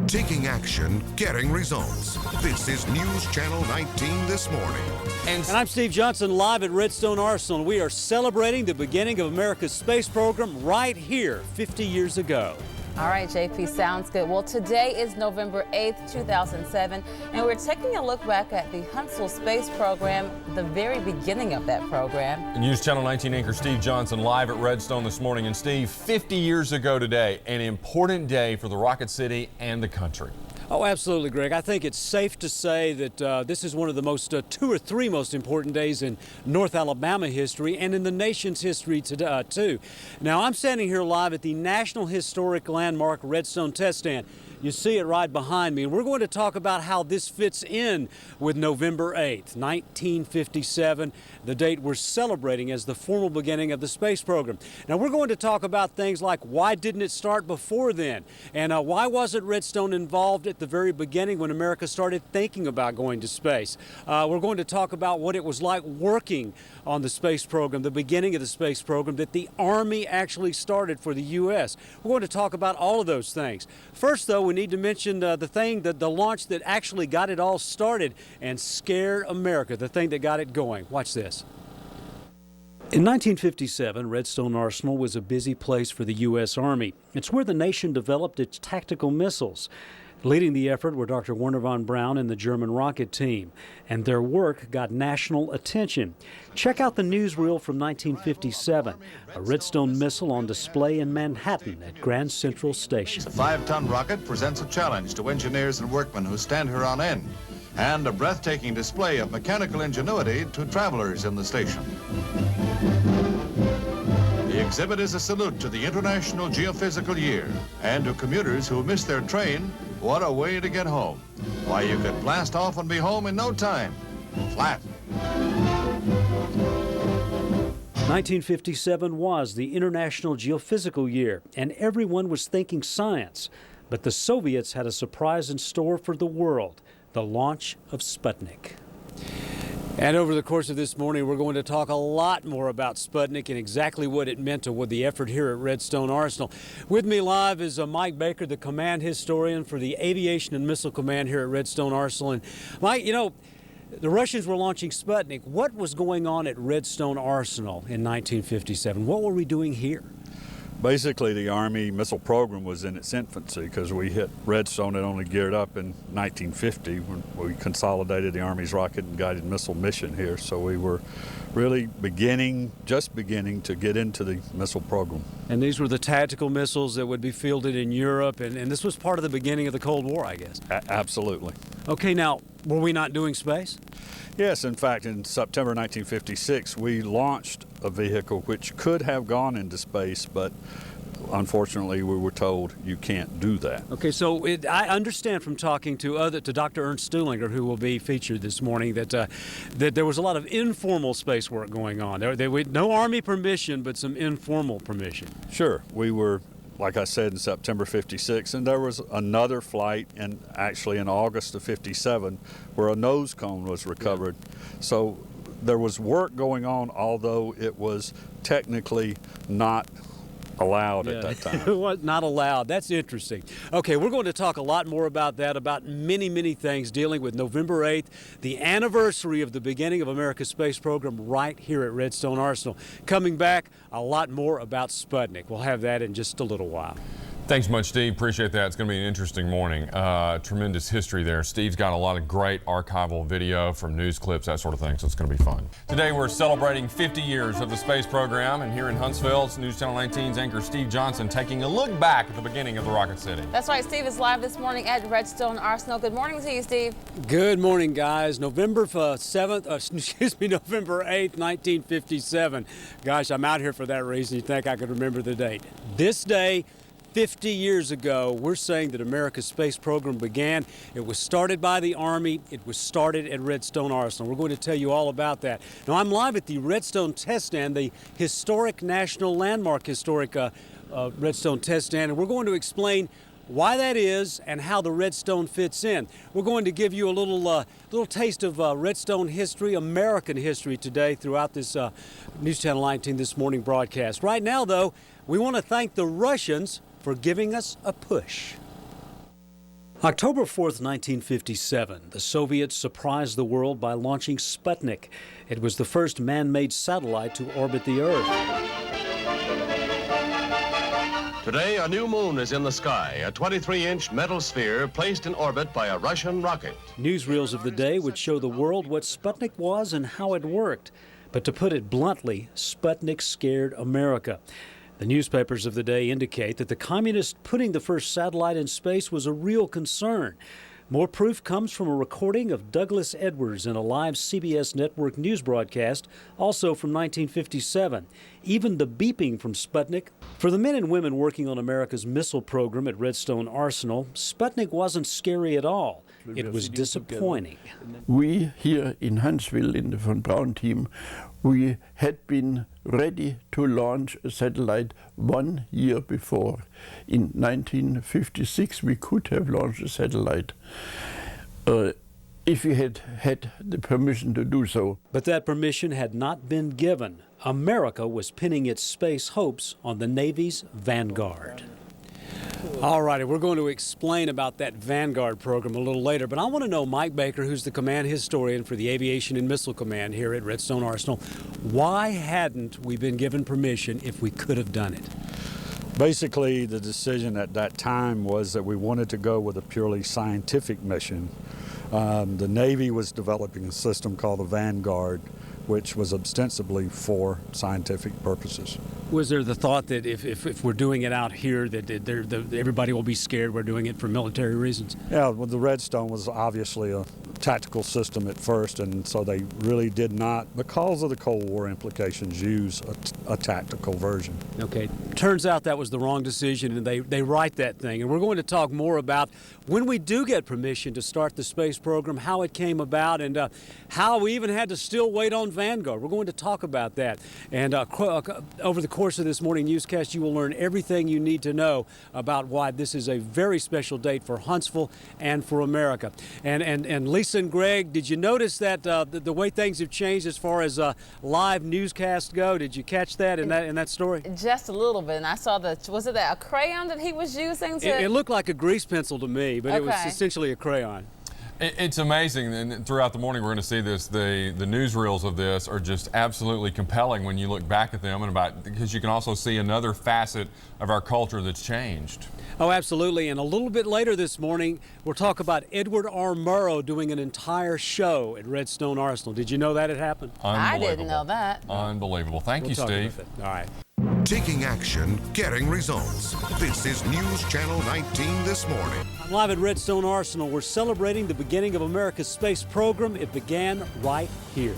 Taking action, getting results. This is News Channel 19 this morning. And I'm Steve Johnson, live at Redstone Arsenal. We are celebrating the beginning of America's space program right here 50 years ago. All right, JP, sounds good. Well, today is November 8th, 2007, and we're taking a look back at the Huntsville space program, the very beginning of that program. News Channel 19 anchor Steve Johnson live at Redstone this morning. And Steve, 50 years ago today, an important day for the Rocket City and the country. Oh, absolutely, Greg. I think it's safe to say that this is one of the most, two or three most important days in North Alabama history and in the nation's history today, too. Now, I'm standing here live at the National Historic Landmark Redstone Test Stand. You see it right behind me. We're going to talk about how this fits in with November 8th, 1957, the date we're celebrating as the formal beginning of the space program. Now, we're going to talk about things like why didn't it start before then? And why wasn't Redstone involved at the very beginning when America started thinking about going to space? We're going to talk about what it was like working on the space program, the beginning of the space program that the Army actually started for the U.S. We're going to talk about all of those things. First, though, we need to mention the launch that actually got it all started and scared America, the thing that got it going. Watch this. In 1957, Redstone Arsenal was a busy place for the U.S. Army. It's where the nation developed its tactical missiles. Leading the effort were Dr. Werner von Braun and the German rocket team, and their work got national attention. Check out the newsreel from 1957, a Redstone missile on display in Manhattan at Grand Central Station. A 5-ton rocket presents a challenge to engineers and workmen who stand her on end, and a breathtaking display of mechanical ingenuity to travelers in the station. The exhibit is a salute to the International Geophysical Year and to commuters who miss their train. What a way to get home. Why, you could blast off and be home in no time. Flat. 1957 was the International Geophysical Year, and everyone was thinking science. But the Soviets had a surprise in store for the world, the launch of Sputnik. And over the course of this morning, we're going to talk a lot more about Sputnik and exactly what it meant to the effort here at Redstone Arsenal. With me live is Mike Baker, the command historian for the Aviation and Missile Command here at Redstone Arsenal. And Mike, you know, the Russians were launching Sputnik. What was going on at Redstone Arsenal in 1957? What were we doing here? Basically, the Army missile program was in its infancy because we hit Redstone and only geared up in 1950 when we consolidated the Army's rocket and guided missile mission here. So we were really just beginning to get into the missile program. And these were the tactical missiles that would be fielded in Europe, and this was part of the beginning of the Cold War, I guess. Absolutely. Okay, now, were we not doing space? Yes, in fact, in September 1956, we launched a vehicle which could have gone into space, but unfortunately, we were told you can't do that. Okay, so I understand from talking to Dr. Ernst Stuhlinger, who will be featured this morning, that there was a lot of informal space work going on. No Army permission, but some informal permission. Sure, we were, like I said, in September 56, and there was another flight actually in August of 57 where a nose cone was recovered. Yeah. So there was work going on, although it was technically not allowed at that time. It was not allowed. That's interesting. Okay, we're going to talk a lot more about that, about many, many things dealing with November 8th, the anniversary of the beginning of America's space program right here at Redstone Arsenal. Coming back, a lot more about Sputnik. We'll have that in just a little while. Thanks much, Steve. Appreciate that. It's going to be an interesting morning. Tremendous history there. Steve's got a lot of great archival video from news clips, that sort of thing, so it's going to be fun. Today we're celebrating 50 years of the space program, and here in Huntsville, it's News Channel 19's anchor Steve Johnson taking a look back at the beginning of the Rocket City. That's right. Steve is live this morning at Redstone Arsenal. Good morning to you, Steve. Good morning, guys. November 8th, 1957. Gosh, I'm out here for that reason. You think I could remember the date. This day, 50 years ago, we're saying that America's space program began. It was started by the Army. It was started at Redstone Arsenal. We're going to tell you all about that. Now, I'm live at the Redstone Test Stand, the historic national landmark Redstone Test Stand, and we're going to explain why that is and how the Redstone fits in. We're going to give you a little taste of Redstone history, American history today throughout this News Channel 19 this morning broadcast. Right now, though, we want to thank the Russians for giving us a push. October 4th, 1957, the Soviets surprised the world by launching Sputnik. It was the first man-made satellite to orbit the Earth. Today, a new moon is in the sky, a 23-inch metal sphere placed in orbit by a Russian rocket. Newsreels of the day would show the world what Sputnik was and how it worked. But to put it bluntly, Sputnik scared America. The newspapers of the day indicate that the communists putting the first satellite in space was a real concern. More proof comes from a recording of Douglas Edwards in a live CBS network news broadcast, also from 1957. Even the beeping from Sputnik. For the men and women working on America's missile program at Redstone Arsenal, Sputnik wasn't scary at all. It was disappointing. We here in Huntsville in the von Braun team, we had been ready to launch a satellite 1 year before. In 1956 we could have launched a satellite if we had had the permission to do so. But that permission had not been given. America was pinning its space hopes on the Navy's Vanguard. All righty, we're going to explain about that Vanguard program a little later, but I want to know, Mike Baker, who's the command historian for the Aviation and Missile Command here at Redstone Arsenal, why hadn't we been given permission if we could have done it? Basically, the decision at that time was that we wanted to go with a purely scientific mission. The Navy was developing a system called the Vanguard, which was ostensibly for scientific purposes. Was there the thought that if we're doing it out here, that everybody will be scared we're doing it for military reasons? Yeah, well, the Redstone was obviously a tactical system at first, and so they really did not, because of the Cold War implications, use a tactical version. Okay. Turns out that was the wrong decision, and they write that thing. And we're going to talk more about when we do get permission to start the space program, how it came about, and how we even had to still wait on Vanguard. We're going to talk about that. And over the course of this morning newscast, you will learn everything you need to know about why this is a very special date for Huntsville and for America. And Lisa and Greg, did you notice that the way things have changed as far as live newscasts go? Did you catch that in that story? Just a little bit, and I saw was it a crayon that he was using? It looked like a grease pencil to me, but It was essentially a crayon. It's amazing, and throughout the morning we're going to see this. The newsreels of this are just absolutely compelling when you look back at them, because you can also see another facet of our culture that's changed. Oh, absolutely. And a little bit later this morning, we'll talk about Edward R. Murrow doing an entire show at Redstone Arsenal. Did you know that had happened? I didn't know that. Unbelievable. Thank you, Steve. All right. Taking action, getting results. This is News Channel 19 this morning. I'm live at Redstone Arsenal. We're celebrating the beginning of America's space program. It began right here.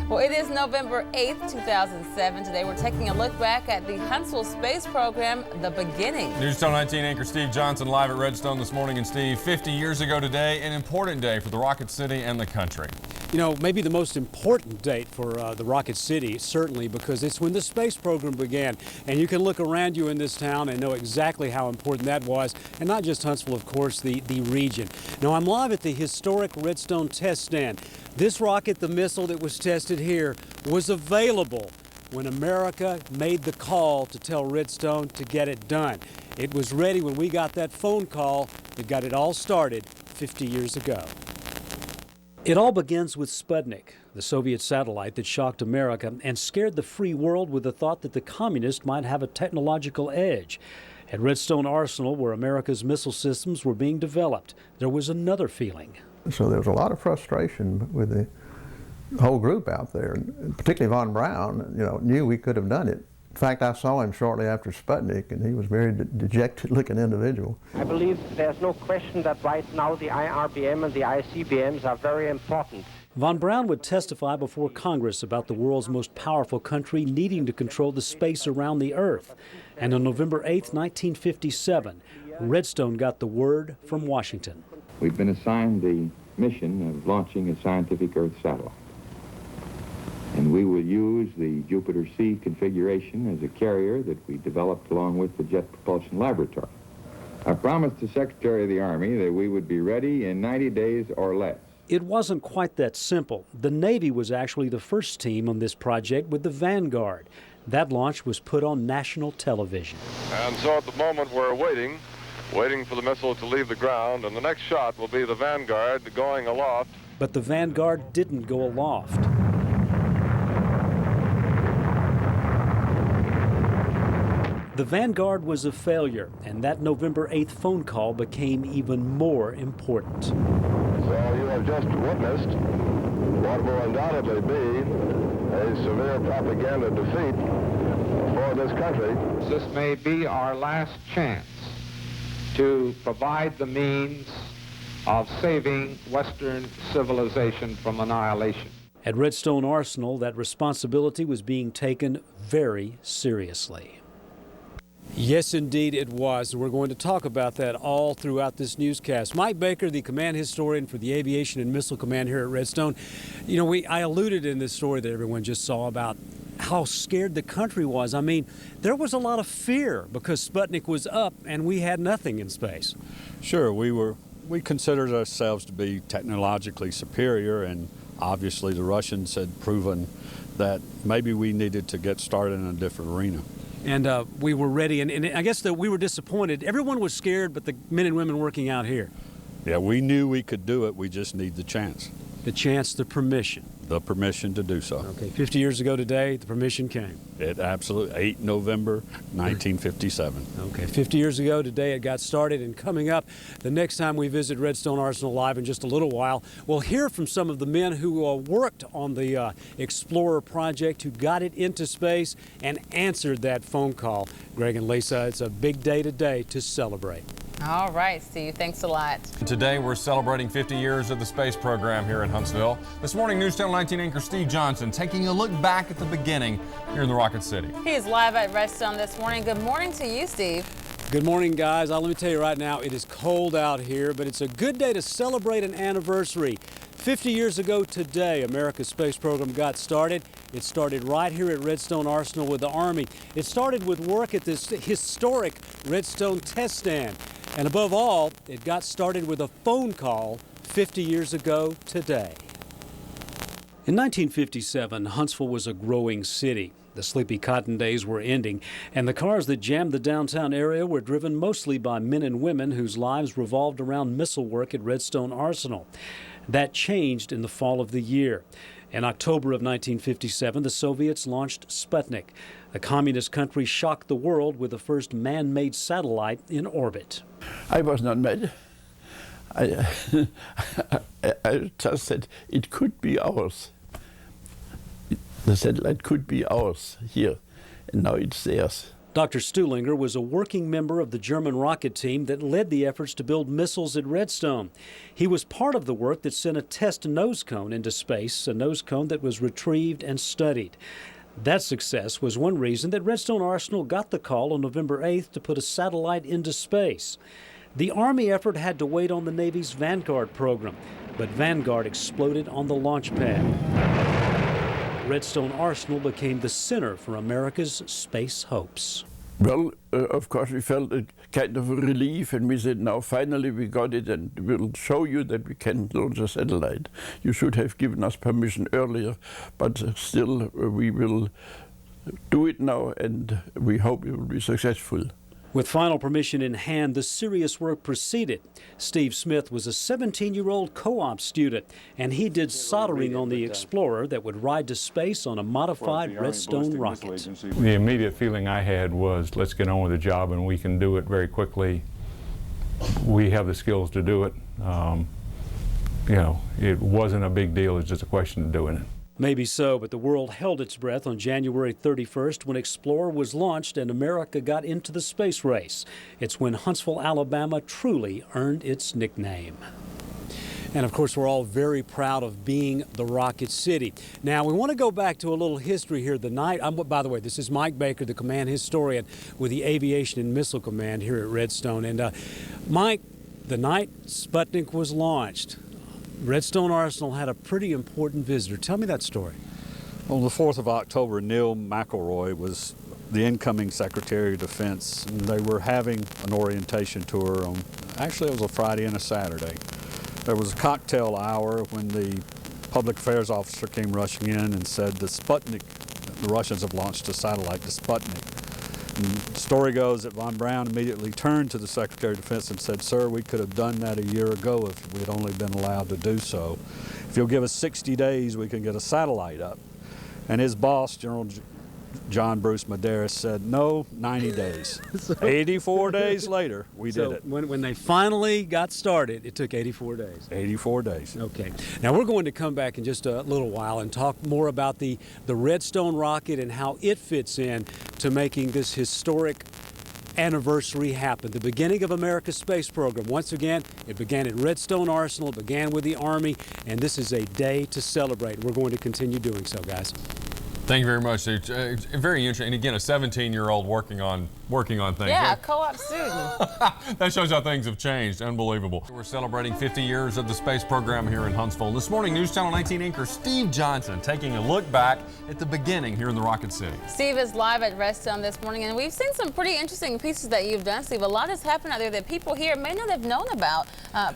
Well, it is November 8th, 2007. Today we're taking a look back at the Huntsville space program, the beginning. News Channel 19 anchor Steve Johnson live at Redstone this morning. And Steve, 50 years ago today, an important day for the Rocket City and the country. You know, maybe the most important date for the Rocket City, certainly, because it's when the space program began. And you can look around you in this town and know exactly how important that was. And not just Huntsville, of course, the region. Now, I'm live at the historic Redstone Test Stand. This rocket, the missile that was tested here, was available when America made the call to tell Redstone to get it done. It was ready when we got that phone call that got it all started 50 years ago. It all begins with Sputnik, the Soviet satellite that shocked America and scared the free world with the thought that the communists might have a technological edge. At Redstone Arsenal, where America's missile systems were being developed, there was another feeling. So there was a lot of frustration with the whole group out there, and particularly von Braun, knew we could have done it. In fact, I saw him shortly after Sputnik, and he was a very dejected-looking individual. I believe there's no question that right now the IRBM and the ICBMs are very important. Von Braun would testify before Congress about the world's most powerful country needing to control the space around the Earth. And on November 8, 1957, Redstone got the word from Washington. We've been assigned the mission of launching a scientific Earth satellite. And we will use the Jupiter C configuration as a carrier that we developed along with the Jet Propulsion Laboratory. I promised the Secretary of the Army that we would be ready in 90 days or less. It wasn't quite that simple. The Navy was actually the first team on this project with the Vanguard. That launch was put on national television. And so at the moment we're waiting waiting for the missile to leave the ground, and the next shot will be the Vanguard going aloft. But the Vanguard didn't go aloft. The Vanguard was a failure, and that November 8th phone call became even more important. So you have just witnessed what will undoubtedly be a severe propaganda defeat for this country. This may be our last chance to provide the means of saving Western civilization from annihilation. At Redstone Arsenal, that responsibility was being taken very seriously. Yes, indeed it was. We're going to talk about that all throughout this newscast. Mike Baker, the command historian for the Aviation and Missile Command here at Redstone. You know, I alluded in this story that everyone just saw about how scared the country was. I mean, there was a lot of fear because Sputnik was up and we had nothing in space. Sure, we considered ourselves to be technologically superior, and obviously the Russians had proven that maybe we needed to get started in a different arena. And we were ready, and I guess that we were disappointed. Everyone was scared, but the men and women working out here. Yeah, we knew we could do it. We just need the chance. The chance, the permission. The permission to do so. Okay, 50 years ago today, the permission came. It absolutely, 8 November 1957. Okay, 50 years ago today it got started, and coming up, the next time we visit Redstone Arsenal Live in just a little while, we'll hear from some of the men who worked on the Explorer project, who got it into space and answered that phone call. Greg and Lisa, it's a big day today to celebrate. All right, Steve, thanks a lot. Today we're celebrating 50 years of the space program here in Huntsville. This morning, News Channel 19 anchor Steve Johnson taking a look back at the beginning here in the Rocket City. He is live at Redstone this morning. Good morning to you, Steve. Good morning, guys. Let me tell you right now, it is cold out here, but it's a good day to celebrate an anniversary. 50 years ago today, America's space program got started. It started right here at Redstone Arsenal with the Army. It started with work at this historic Redstone Test Stand. And above all, it got started with a phone call 50 years ago today. In 1957, Huntsville was a growing city. The sleepy cotton days were ending, and the cars that jammed the downtown area were driven mostly by men and women whose lives revolved around missile work at Redstone Arsenal. That changed in the fall of the year. In October of 1957, the Soviets launched Sputnik. The communist country shocked the world with the first man-made satellite in orbit. I was not mad. I just said it could be ours. The satellite could be ours here, and now it's theirs. Dr. Stuhlinger was a working member of the German rocket team that led the efforts to build missiles at Redstone. He was part of the work that sent a test nose cone into space, a nose cone that was retrieved and studied. That success was one reason that Redstone Arsenal got the call on November 8th to put a satellite into space. The Army effort had to wait on the Navy's Vanguard program, but Vanguard exploded on the launch pad. Redstone Arsenal became the center for America's space hopes. Well, of course, we felt a kind of a relief, and we said, now finally we got it, and we'll show you that we can launch a satellite. You should have given us permission earlier, but still we will do it now, and we hope it will be successful. With final permission in hand, the serious work proceeded. Steve Smith was a 17-year-old co-op student, and he did soldering on the Explorer that would ride to space on a modified Redstone rocket. The immediate feeling I had was, let's get on with the job, and we can do it very quickly. We have the skills to do it. You know, it wasn't a big deal. It's just a question of doing it. Maybe so, but the world held its breath on January 31st when Explorer was launched and America got into the space race. It's when Huntsville, Alabama truly earned its nickname. And of course, we're all very proud of being the Rocket City. Now, we want to go back to a little history here. By the way, this is Mike Baker, the command historian with the Aviation and Missile Command here at Redstone. And Mike, the night Sputnik was launched, Redstone Arsenal had a pretty important visitor. Tell me that story. On the 4th of October, Neil McElroy was the incoming Secretary of Defense, and they were having an orientation tour on, actually it was a Friday and a Saturday. There was a cocktail hour when the public affairs officer came rushing in and said the Sputnik, the Russians have launched a satellite, the Sputnik. And the story goes that von Braun immediately turned to the Secretary of Defense and said, "Sir, we could have done that a year ago if we had only been allowed to do so. If you'll give us 60 days, we can get a satellite up." And his boss, General John Bruce Medaris, said, "No, 90 days." 84 days later, we did it. When they finally got started, it took 84 days. 84 days. Okay. Now we're going to come back in just a little while and talk more about the Redstone rocket and how it fits in to making this historic anniversary happen. The beginning of America's space program. Once again, it began at Redstone Arsenal, it began with the Army, and this is a day to celebrate. We're going to continue doing so, guys. Thank you very much. It's very interesting. And again, a 17-year-old working on things. Yeah, a co-op student. That shows how things have changed. Unbelievable. We're celebrating 50 years of the space program here in Huntsville. This morning, News Channel 19 anchor Steve Johnson taking a look back at the beginning here in the Rocket City. Steve is live at Redstone this morning, and we've seen some pretty interesting pieces that you've done, Steve. A lot has happened out there that people here may not have known about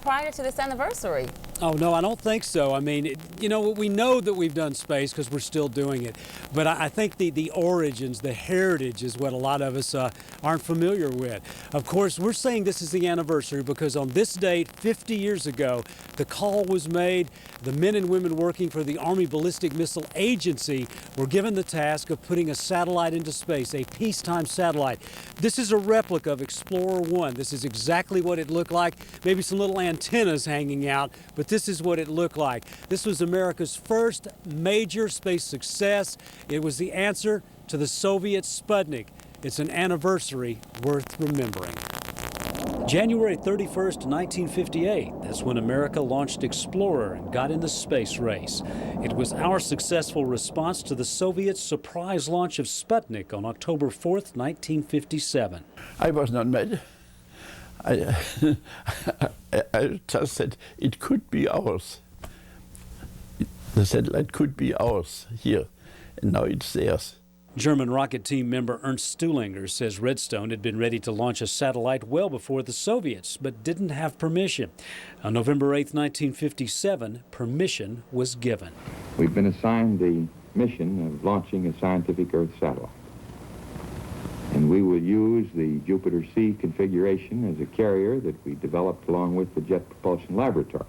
prior to this anniversary. Oh, no, I don't think so. I mean, you know, we know that we've done space because we're still doing it. But I think the origins, the heritage is what a lot of us aren't familiar with. Of course, we're saying this is the anniversary because on this date, 50 years ago, the call was made. The men and women working for the Army Ballistic Missile Agency were given the task of putting a satellite into space, a peacetime satellite. This is a replica of Explorer 1. This is exactly what it looked like. Maybe some little antennas hanging out, but this is what it looked like. This was America's first major space success. It was the answer to the Soviet Sputnik. It's an anniversary worth remembering. January 31st, 1958, that's when America launched Explorer and got in the space race. It was our successful response to the Soviet surprise launch of Sputnik on October 4th, 1957. I was not mad. I just said it could be ours. The satellite could be ours here, and now it's theirs. German rocket team member Ernst Stuhlinger says Redstone had been ready to launch a satellite well before the Soviets, but didn't have permission. On November 8, 1957, permission was given. We've been assigned the mission of launching a scientific Earth satellite. And we will use the Jupiter-C configuration as a carrier that we developed along with the Jet Propulsion Laboratory.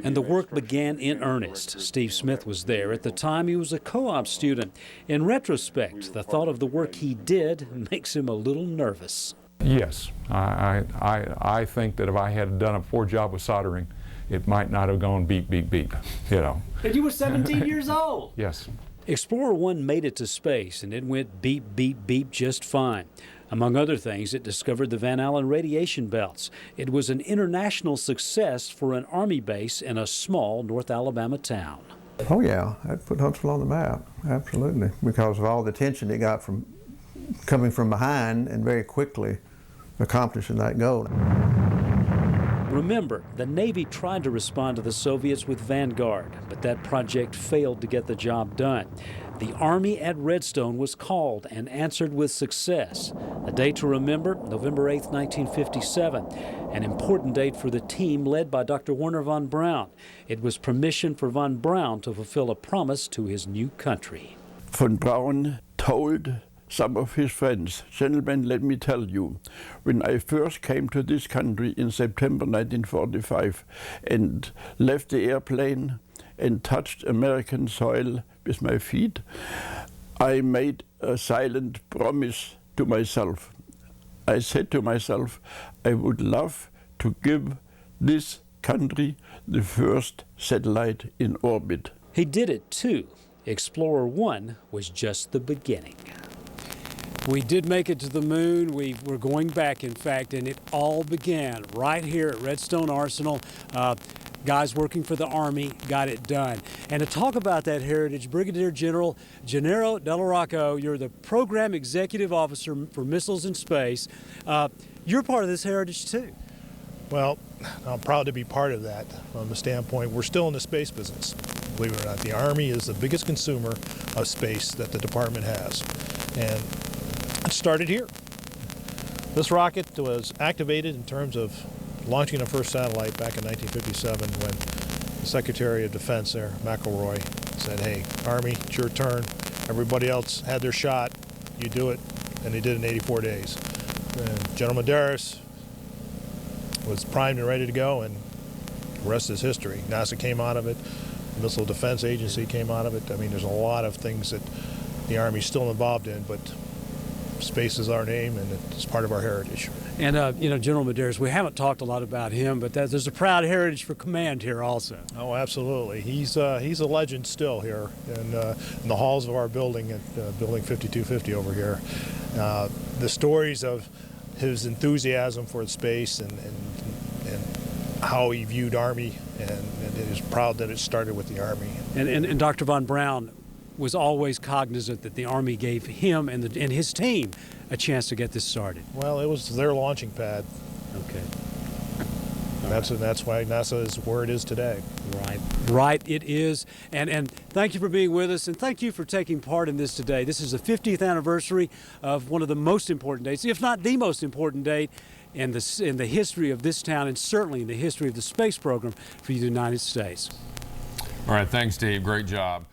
And the work began in earnest. Steve Smith was there. At the time, he was a co-op student. In retrospect, the thought of the work he did makes him a little nervous. Yes, I think that if I had done a poor job with soldering, it might not have gone beep, beep, beep, you know. And you were 17 years old. Yes. Explorer 1 made it to space, and it went beep, beep, beep just fine. Among other things, it discovered the Van Allen radiation belts. It was an international success for an Army base in a small North Alabama town. Oh yeah, that put Huntsville on the map, absolutely, because of all the attention it got from coming from behind and very quickly accomplishing that goal. Remember, the Navy tried to respond to the Soviets with Vanguard, but that project failed to get the job done. The Army at Redstone was called and answered with success. A date to remember, November 8, 1957, an important date for the team led by Dr. Wernher von Braun. It was permission for von Braun to fulfill a promise to his new country. Von Braun told some of his friends, "Gentlemen, let me tell you, when I first came to this country in September 1945 and left the airplane and touched American soil with my feet, I made a silent promise to myself. I said to myself, I would love to give this country the first satellite in orbit." He did it too. Explorer 1 was just the beginning. We did make it to the moon. We're going back, in fact, and it all began right here at Redstone Arsenal. Guys working for the Army got it done. And to talk about that heritage, Brigadier General Gennaro Del Rocco, you're the Program Executive Officer for Missiles in Space. You're part of this heritage too. Well, I'm proud to be part of that from the standpoint we're still in the space business. Believe it or not, the Army is the biggest consumer of space that the department has. And it started here. This rocket was activated in terms of launching the first satellite back in 1957 when the Secretary of Defense there, McElroy, said, "Hey, Army, it's your turn. Everybody else had their shot. You do it. and they did it in 84 days. And General Medaris was primed and ready to go, and the rest is history. NASA came out of it. The Missile Defense Agency came out of it. I mean, there's a lot of things that the Army's still involved in, but space is our name, and it's part of our heritage. And, you know, General Medaris, we haven't talked a lot about him, but there's a proud heritage for command here also. Oh, absolutely. He's a legend still here in the halls of our building at Building 5250 over here. The stories of his enthusiasm for space and how he viewed Army, and is proud that it started with the Army. And Dr. Von Braun was always cognizant that the Army gave him and his team a chance to get this started. Well, it was their launching pad. Okay. That's why NASA is where it is today. Right, it is. And thank you for being with us, and thank you for taking part in this today. This is the 50th anniversary of one of the most important dates, if not the most important date in the history of this town, and certainly in the history of the space program for the United States. All right, thanks, Steve. Great job.